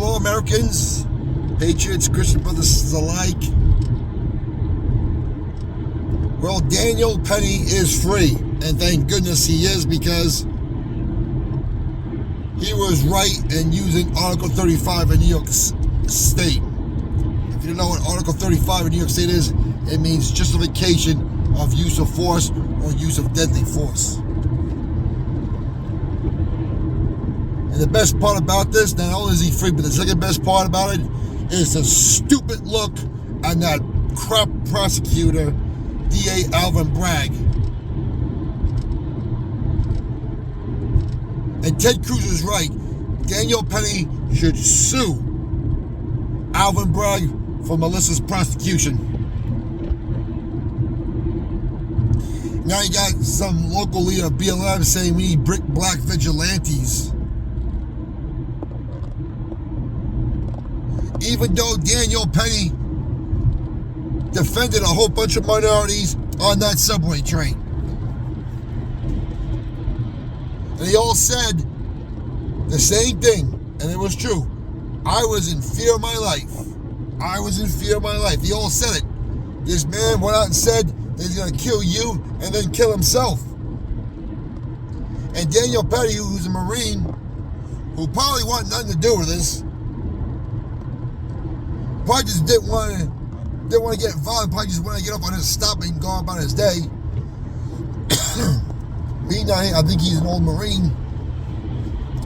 Hello, Americans, patriots, Christian brothers alike. Well, Daniel Penny is free, and thank goodness he is, because he was right in using Article 35 in New York State. If you don't know what Article 35 in New York State is, it means justification of use of force or use of deadly force. And the best part about this, not only is he free, but the second best part about it is the stupid look on that crap prosecutor, DA Alvin Bragg. And Ted Cruz is right. Daniel Penny should sue Alvin Bragg for malicious prosecution. Now you got some local leader of BLM saying we need black vigilantes. Even though Daniel Penny defended a whole bunch of minorities on that subway train. And they all said the same thing, and it was true. I was in fear of my life. I was in fear of my life. They all said it. This man went out and said that he's going to kill you and then kill himself. And Daniel Penny, who's a Marine, who probably wanted nothing to do with this, probably just didn't want to get involved, probably just wanted to get up on his stop and go about his day. I think he's an old Marine,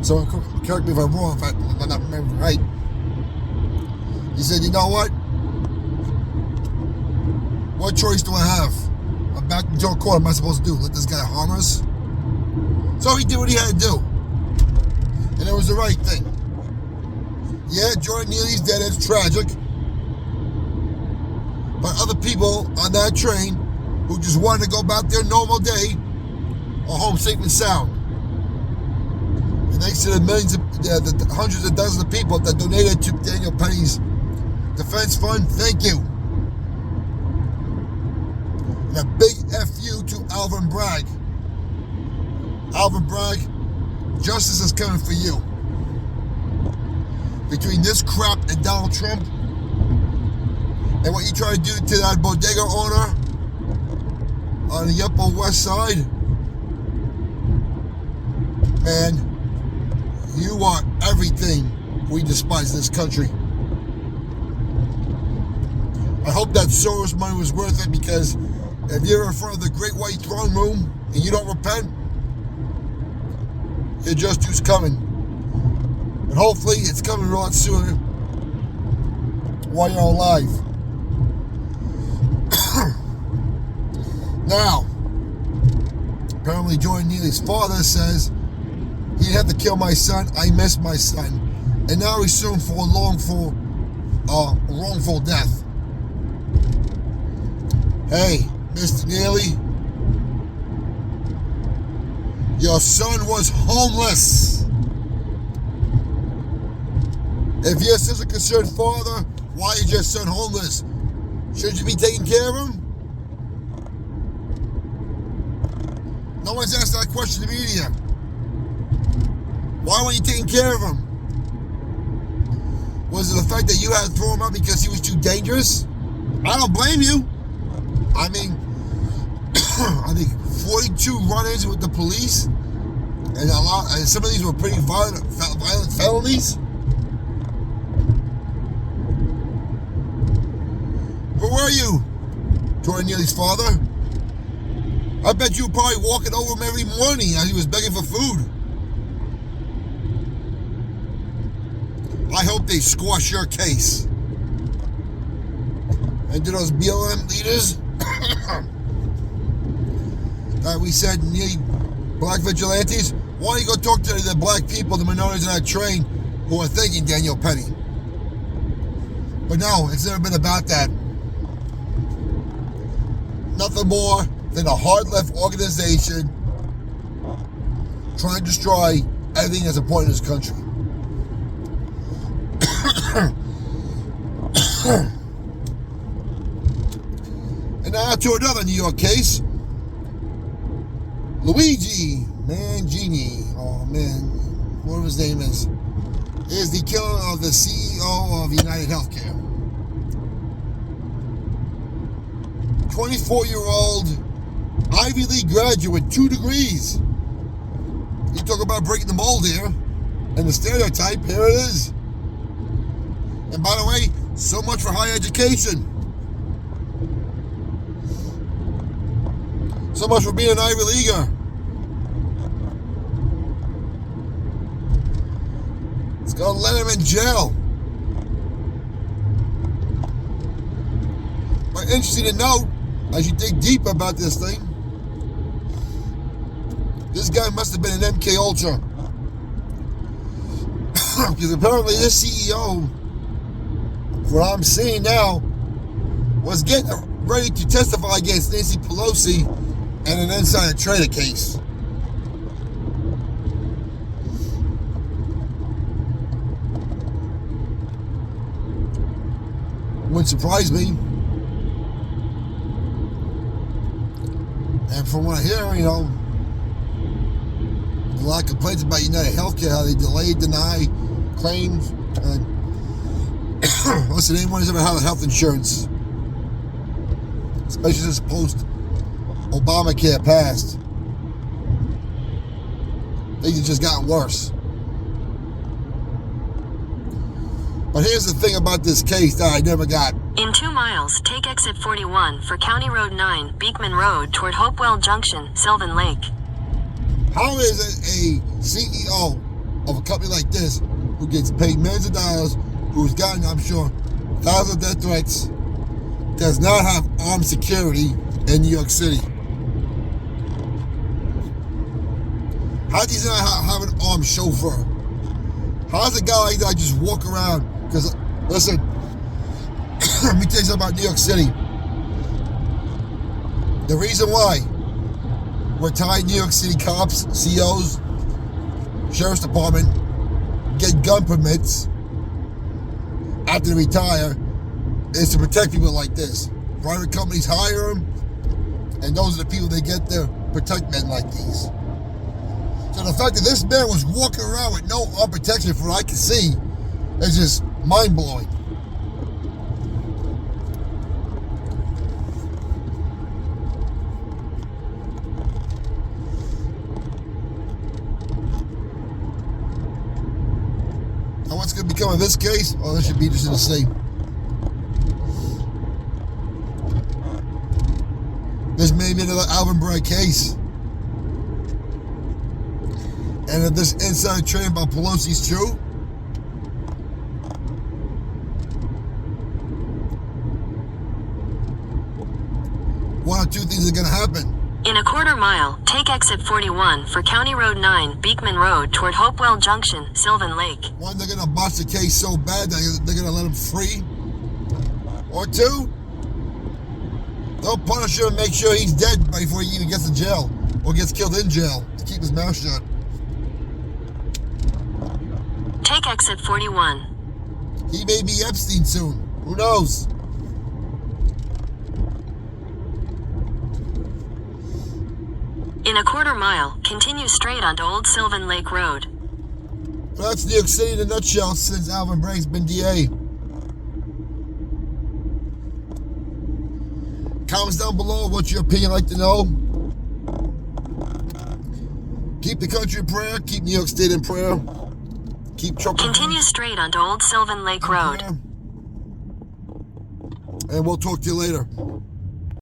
so correct me if I'm wrong, if I'm not remembering right. He said, you know what choice do I have? I'm back into a court. What am I supposed to do? Let this guy harm us? So he did what he had to do, and it was the right thing. Yeah, Jordan Neely's dead. It's tragic. But other people on that train who just wanted to go about their normal day are home safe and sound. And thanks to the millions the hundreds of dozens of people that donated to Daniel Penny's defense fund, thank you. And a big F-U to Alvin Bragg. Alvin Bragg, justice is coming for you. Between this crap and Donald Trump, and what you try to do to that bodega owner on the Upper West Side, man, you are everything we despise in this country. I hope that Soros money was worth it, because if you're in front of the Great White Throne Room and you don't repent, your just due's coming. And hopefully it's coming a lot sooner while you're alive. Now, apparently Jordan Neely's father says he had to kill my son. I miss my son. And now he's suing for a wrongful death. Hey, Mr. Neely, your son was homeless. If you're such a concerned father, why is your son homeless? Shouldn't you be taking care of him? No one's asked that question in the media. Why weren't you taking care of him? Was it the fact that you had to throw him out because he was too dangerous? I don't blame you. I mean, I think 42 run-ins with the police, and some of these were pretty violent felonies. Where were you, Jordan Neely's father? I bet you were probably walking over him every morning as he was begging for food. I hope they squash your case. And to those BLM leaders that we said need black vigilantes, why don't you go talk to the black people, the minorities on that train who are thanking Daniel Penny? But no, it's never been about that. Nothing more than a hard-left organization trying to destroy everything that's important in this country. And now to another New York case. Luigi Mangini, oh man, whatever his name is. is the killing of the CEO of United Healthcare. 24-year-old Ivy League graduate, 2 degrees. You talk about breaking the mold here and the stereotype, here it is. And by the way, so much for higher education. So much for being an Ivy Leaguer. It's gonna let him in jail. But interesting to note, as you dig deep about this thing, this guy must have been an MK Ultra. Because apparently this CEO, what I'm seeing now, was getting ready to testify against Nancy Pelosi in an insider trader case. Wouldn't surprise me. And from what I hear, a lot of complaints about United Healthcare, how they delay, deny claims. And listen, anyone who's ever had health insurance, especially since post-Obamacare passed, things have just gotten worse. But here's the thing about this case that I never got. In 2 miles, take exit 41 for County Road 9, Beekman Road toward Hopewell Junction, Sylvan Lake. How is a CEO of a company like this, who gets paid millions of dollars, who's gotten, I'm sure, thousands of death threats, does not have armed security in New York City? How does he not have an armed chauffeur? How does a guy like that just walk around? Because, listen, let me tell you something about New York City. The reason why retired New York City cops, COs, Sheriff's Department get gun permits after they retire is to protect people like this. Private companies hire them, and those are the people they get to protect men like these. So the fact that this man was walking around with no armed protection, from what I can see, is just mind-blowing. Now what's going to become of this case? Oh, this should be interesting to see. This may be another Alvin Bragg case. And if this insider trading about Pelosi is true, one or two things are going to happen. In a quarter mile, take exit 41 for County Road 9, Beekman Road toward Hopewell Junction, Sylvan Lake. One, they're going to bust the case so bad that they're going to let him free. Or two, they'll punish him and make sure he's dead before he even gets to jail or gets killed in jail to keep his mouth shut. Take exit 41. He may be Epstein soon. Who knows? In a quarter mile, continue straight onto Old Sylvan Lake Road. Well, that's New York City in a nutshell since Alvin Bragg's been DA. Comments down below. What's your opinion? Like to know. Keep the country in prayer. Keep New York State in prayer. Keep Trump. Continue straight onto Old Sylvan Lake Road. And we'll talk to you later.